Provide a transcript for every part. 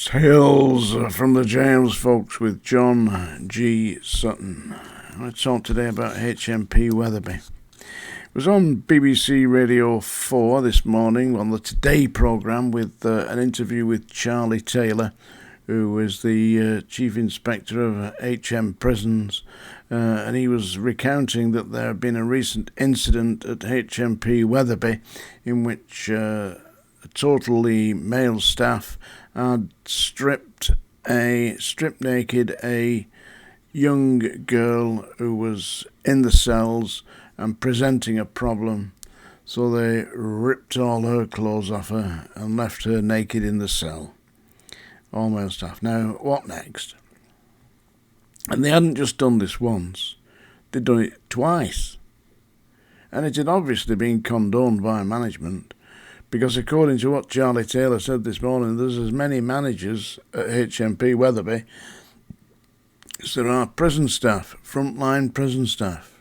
Tales from the jails, folks, with John G. Sutton. Let's talk today about HMP Weatherby. It was on BBC Radio 4 this morning on the Today programme with an interview with Charlie Taylor, who is the Chief Inspector of HM Prisons, and he was recounting that there had been a recent incident at HMP Weatherby in which totally male staff had stripped naked a young girl who was in the cells and presenting a problem. So they ripped all her clothes off her and left her naked in the cell. All male staff. Now, what next? And they hadn't just done this once. They'd done it twice. And it had obviously been condoned by management, because according to what Charlie Taylor said this morning, there's as many managers at HMP Weatherby as there are prison staff, frontline prison staff.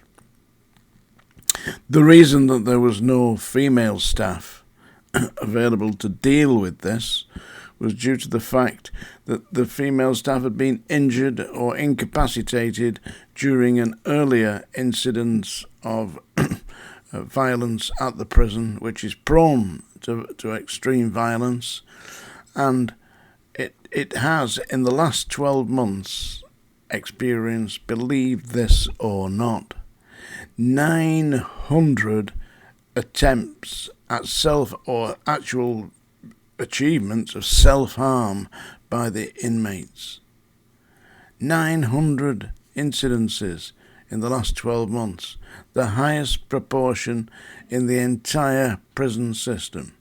The reason that there was no female staff available to deal with this was due to the fact that the female staff had been injured or incapacitated during an earlier incident of violence at the prison, which is prone to extreme violence, and it has in the last 12 months experienced, believe this or not, 900 attempts at self or actual achievements of self-harm by the inmates. 900 incidences in the last 12 months, the highest proportion in the entire prison system.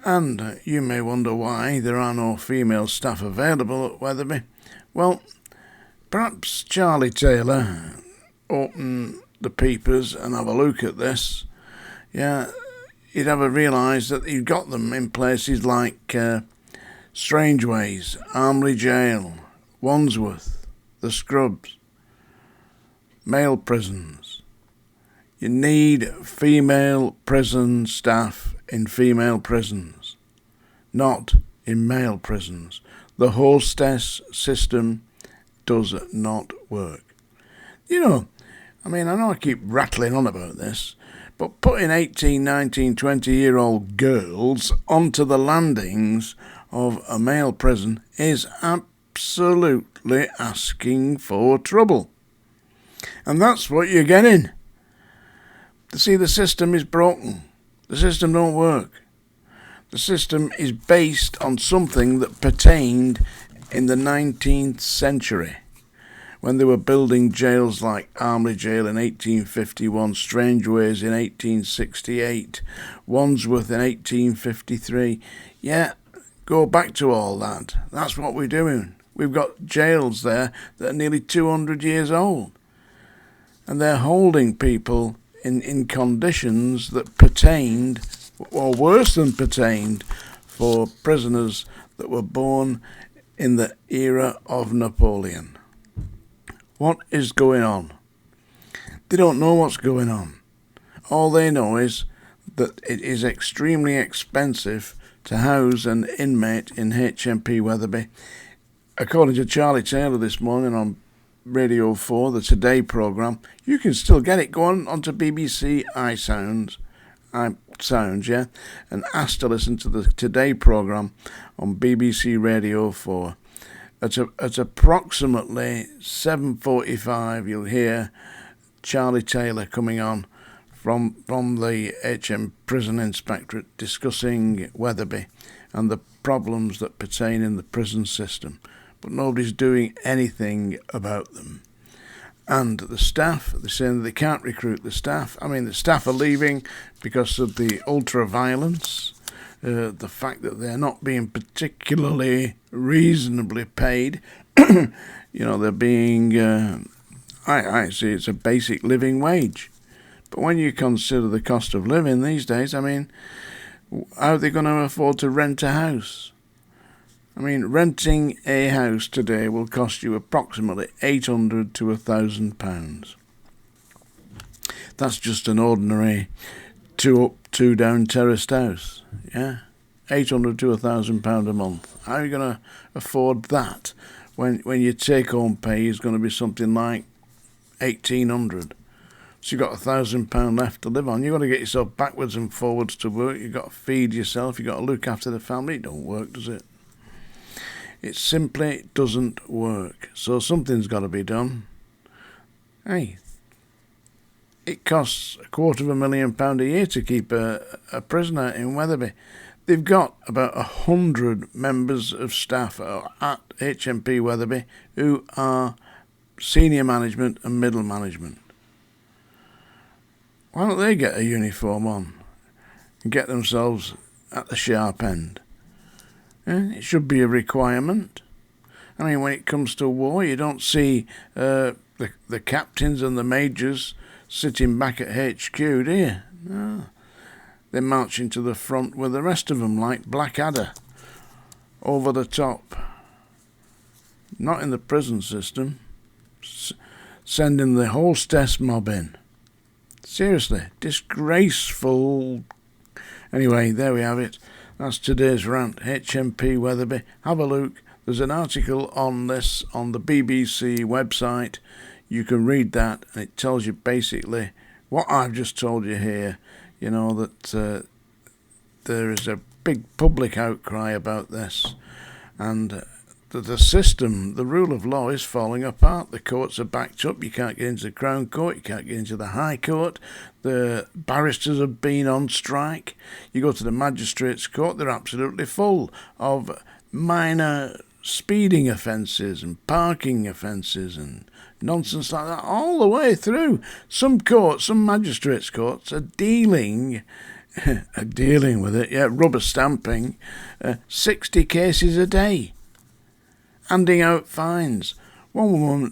And you may wonder why there are no female staff available at Weatherby. Well, perhaps Charlie Taylor open the papers and have a look at this. Yeah, you'd have a realise that you've got them in places like Strangeways, Armley Jail, Wandsworth, the Scrubs, male prisons. You need female prison staff in female prisons, not in male prisons. The hostess system does not work. You know, I know I keep rattling on about this, but putting 18, 19, 20-year-old girls onto the landings of a male prison is absolutely asking for trouble. And that's what you're getting. See, the system is broken. The system don't work. The system is based on something that pertained in the 19th century, when they were building jails like Armley Jail in 1851, Strangeways in 1868, Wandsworth in 1853. Yeah, go back to all that. That's what we're doing. We've got jails there that are nearly 200 years old. And they're holding people in conditions that pertained, or worse than pertained, for prisoners that were born in the era of Napoleon. What is going on? They don't know what's going on. All they know is that it is extremely expensive to house an inmate in HMP Weatherby. According to Charlie Taylor this morning on Radio 4, the Today programme, you can still get it. Go on onto BBC iSounds, yeah, and ask to listen to the Today programme on BBC Radio 4. At approximately 7:45, you'll hear Charlie Taylor coming on from the HM Prison Inspectorate discussing Weatherby and the problems that pertain in the prison system. But nobody's doing anything about them. And the staff, they're saying that they can't recruit the staff. The staff are leaving because of the ultra-violence, the fact that they're not being particularly reasonably paid. They're being, I see it's a basic living wage. But when you consider the cost of living these days, how are they going to afford to rent a house? Renting a house today will cost you approximately £800 to £1,000. That's just an ordinary 2 up, 2 down terraced house. Yeah. £800 to £1,000 a month. How are you going to afford that when your take-home pay is going to be something like 1,800? So you've got £1,000 left to live on. You've got to get yourself backwards and forwards to work. You've got to feed yourself. You've got to look after the family. It don't work, does it? It simply doesn't work. So something's got to be done. Hey, it costs £250,000 a year to keep a prisoner in Weatherby. They've got about 100 members of staff at HMP Weatherby who are senior management and middle management. Why don't they get a uniform on and get themselves at the sharp end? It should be a requirement. I mean, when it comes to war, you don't see the captains and the majors sitting back at HQ, do you? No. They're marching to the front with the rest of them like Blackadder, over the top. Not in the prison system. Sending the hostess mob in. Seriously, disgraceful. Anyway, there we have it. That's today's rant. HMP Weatherby. Have a look. There's an article on this on the BBC website. You can read that, and it tells you basically what I've just told you here. You know, that there is a big public outcry about this, and the system, the rule of law is falling apart. The courts are backed up. You can't get into the Crown Court. You can't get into the High Court. The barristers have been on strike. You go to the Magistrates' Court, they're absolutely full of minor speeding offences and parking offences and nonsense like that all the way through. Some courts, some magistrates' courts are dealing with it, rubber stamping, 60 cases a day, handing out fines. One woman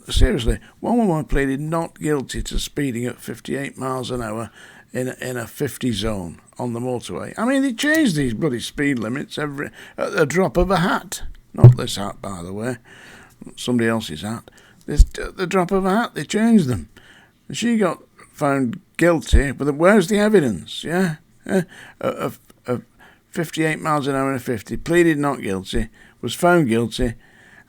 pleaded not guilty to speeding at 58 miles an hour in a 50 zone on the motorway. I mean, they change these bloody speed limits at the drop of a hat. Not this hat, by the way, somebody else's hat. At the drop of a hat, they changed them. And she got found guilty, but where's the evidence? Yeah? Of 58 miles an hour and a 50, pleaded not guilty, was found guilty,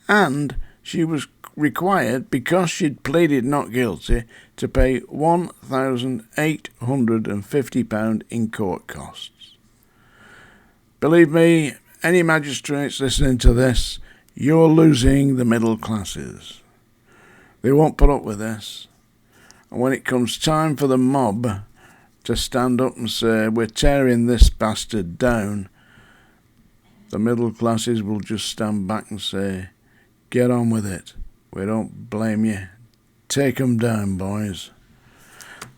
and she was required, because she'd pleaded not guilty, to pay £1,850 in court costs. Believe me, any magistrates listening to this, you're losing the middle classes. They won't put up with this. And when it comes time for the mob to stand up and say, we're tearing this bastard down, the middle classes will just stand back and say, get on with it. We don't blame you. Take 'em down, boys.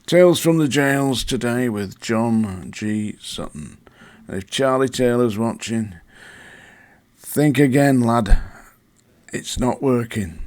Tales from the Jails today with John G. Sutton. And if Charlie Taylor's watching, think again, lad. It's not working.